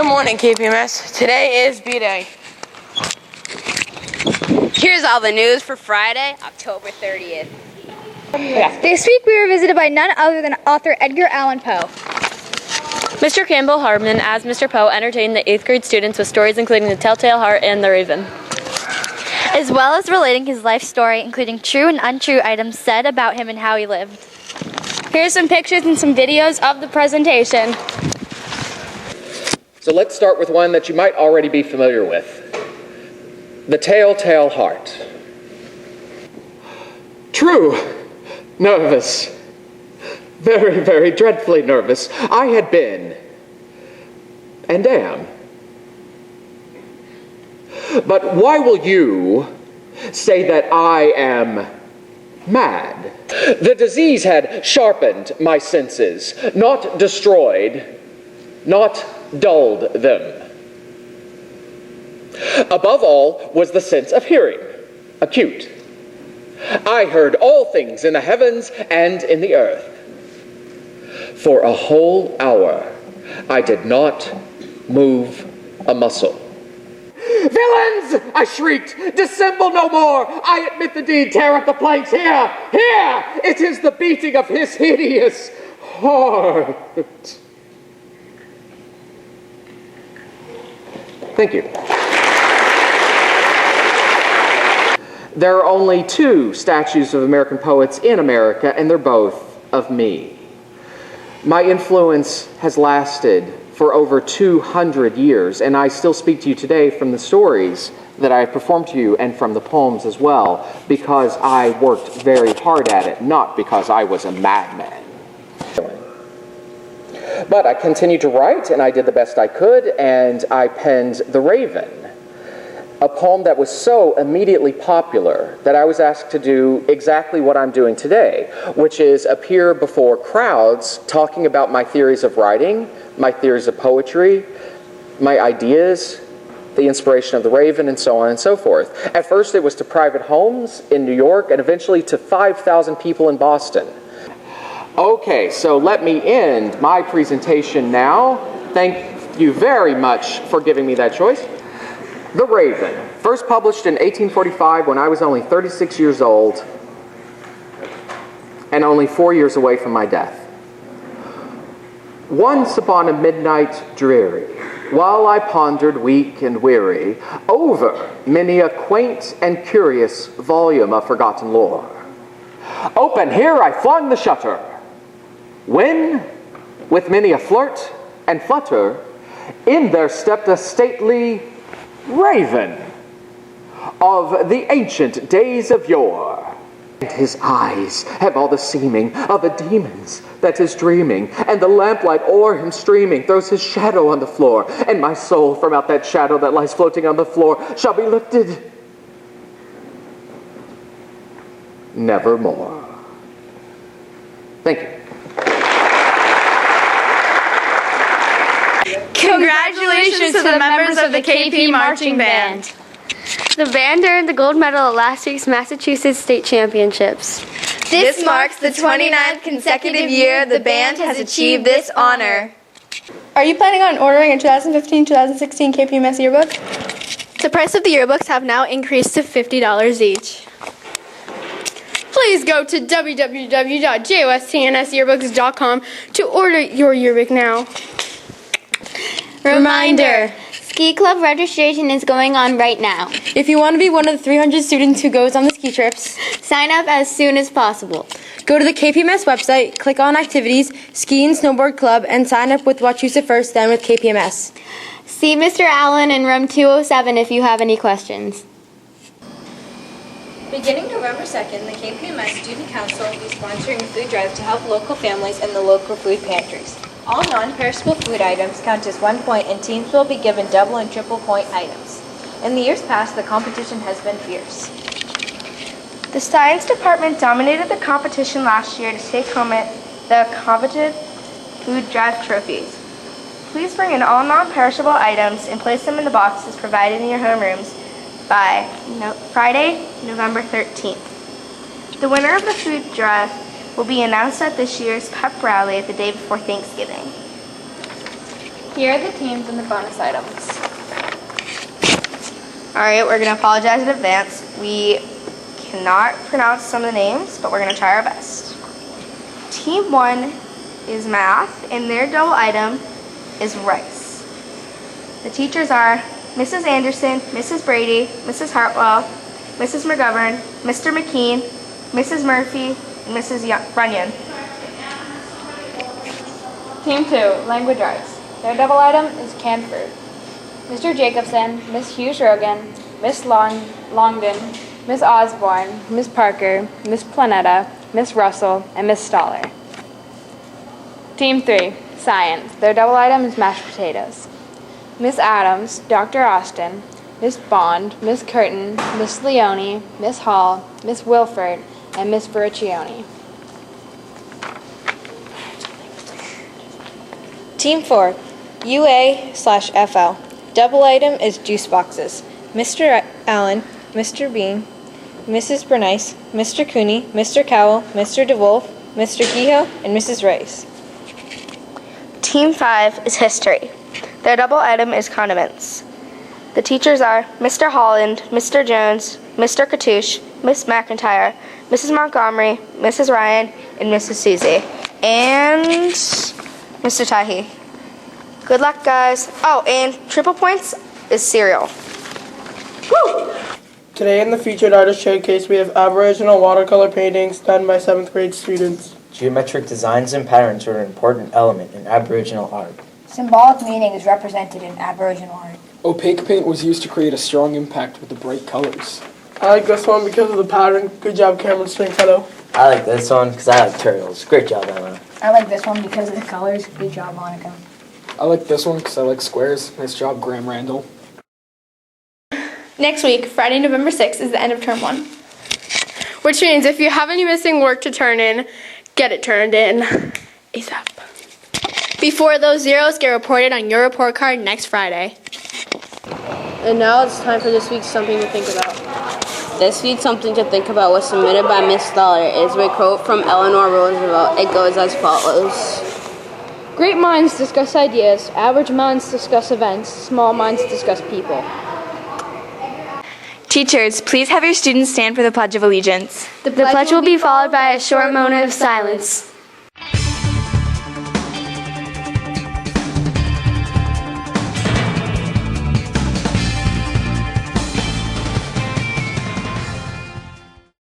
Good morning, KPMS. Today is B-Day. Here's all the news for Friday, October 30th. This week we were visited by none other than author Edgar Allan Poe. Mr. Campbell Hardman, as Mr. Poe, entertained the 8th grade students with stories including The Telltale Heart and The Raven, As well as relating his life story, including true and untrue items said about him and how he lived. Here's some pictures and some videos of the presentation. So let's start with one that you might already be familiar with. The Telltale Heart. True. Nervous. Very, very dreadfully nervous. I had been. And am. But why will you say that I am mad? The disease had sharpened my senses, not destroyed, not dulled them. Above all was the sense of hearing, acute. I heard all things in the heavens and in the earth. For a whole hour I did not move a muscle. Villains! I shrieked. Dissemble no more. I admit the deed. Tear up the planks. Here! Here! It is the beating of his hideous heart. Thank you. There are only 2 statues of American poets in America, and they're both of me. My influence has lasted for over 200 years, and I still speak to you today from the stories that I have performed to you and from the poems as well, because I worked very hard at it, not because I was a madman. But I continued to write, and I did the best I could, and I penned The Raven, a poem that was so immediately popular that I was asked to do exactly what I'm doing today, which is appear before crowds talking about my theories of writing, my theories of poetry, my ideas, the inspiration of The Raven, and so on and so forth. At first it was to private homes in New York, and eventually to 5,000 people in Boston. Okay, so let me end my presentation now. Thank you very much for giving me that choice. The Raven, first published in 1845 when I was only 36 years old and only 4 years away from my death. Once upon a midnight dreary, while I pondered weak and weary over many a quaint and curious volume of forgotten lore, open here I flung the shutter, when, with many a flirt and flutter, in there stepped a stately Raven of the ancient days of yore. And his eyes have all the seeming of a demon's that is dreaming, and the lamplight o'er him streaming throws his shadow on the floor, and my soul from out that shadow that lies floating on the floor shall be lifted nevermore. Thank you. Congratulations to the members of the KP Marching Band. The band earned the gold medal at last week's Massachusetts State Championships. This marks the 29th consecutive year the band has achieved this honor. Are you planning on ordering a 2015-2016 KPMS yearbook? The price of the yearbooks have now increased to $50 each. Please go to www.jostnsyearbooks.com to order your yearbook now. Reminder, Ski Club registration is going on right now. If you want to be one of the 300 students who goes on the ski trips, sign up as soon as possible. Go to the KPMS website, click on Activities, Ski and Snowboard Club, and sign up with Wachusett First, then with KPMS. See Mr. Allen in room 207 if you have any questions. Beginning November 2nd, the KPMS Student Council will be sponsoring a food drive to help local families in the local food pantries. All non-perishable food items count as 1 point, and teams will be given double and triple point items. In the years past, the competition has been fierce. The science department dominated the competition last year to take home the coveted food drive trophies. Please bring in all non-perishable items and place them in the boxes provided in your homerooms by Friday, November 13th. The winner of the food drive will be announced at this year's pep rally the day before Thanksgiving. Here are the teams and the bonus items. All right, we're going to apologize in advance. We cannot pronounce some of the names, but we're going to try our best. Team 1 is math, and their double item is rice. The teachers are Mrs. Anderson, Mrs. Brady, Mrs. Hartwell, Mrs. McGovern, Mr. McKean, Mrs. Murphy, and Mrs. Runyon. Team 2, language arts. Their double item is canned fruit. Mr. Jacobson, Miss Hughes Rogan, Miss Longden, Miss Osborne, Miss Parker, Miss Planetta, Miss Russell, and Miss Stoller. Team 3, science. Their double item is mashed potatoes. Miss Adams, Dr. Austin, Miss Bond, Miss Curtin, Miss Leone, Miss Hall, Miss Wilford, and Miss Vericcioni. Team 4, UA/FL. Double item is juice boxes. Mr. Allen, Mr. Bean, Mrs. Bernice, Mr. Cooney, Mr. Cowell, Mr. DeWolf, Mr. Kehoe, and Mrs. Rice. Team 5 is history. Their double item is condiments. The teachers are Mr. Holland, Mr. Jones, Mr. Katouche, Miss McIntyre, Mrs. Montgomery, Mrs. Ryan, and Mrs. Susie. And Mr. Tahi. Good luck, guys. Oh, and triple points is cereal. Woo! Today in the featured artist showcase, we have Aboriginal watercolor paintings done by 7th grade students. Geometric designs and patterns are an important element in Aboriginal art. Symbolic meaning is represented in Aboriginal art. Opaque paint was used to create a strong impact with the bright colors. I like this one because of the pattern. Good job, Cameron Stringfellow. I like this one because I like turtles. Great job, Emma. I like this one because of the colors. Good job, Monica. I like this one because I like squares. Nice job, Graham Randall. Next week, Friday, November 6th, is the end of term 1. Which means if you have any missing work to turn in, get it turned in ASAP. Before those zeros get reported on your report card next Friday. And now it's time for this week's Something to Think About. This week's Something to Think About was submitted by Miss Stoller. It is a quote from Eleanor Roosevelt. It goes as follows. Great minds discuss ideas, average minds discuss events, small minds discuss people. Teachers, please have your students stand for the Pledge of Allegiance. The pledge will be followed by a short moment of silence.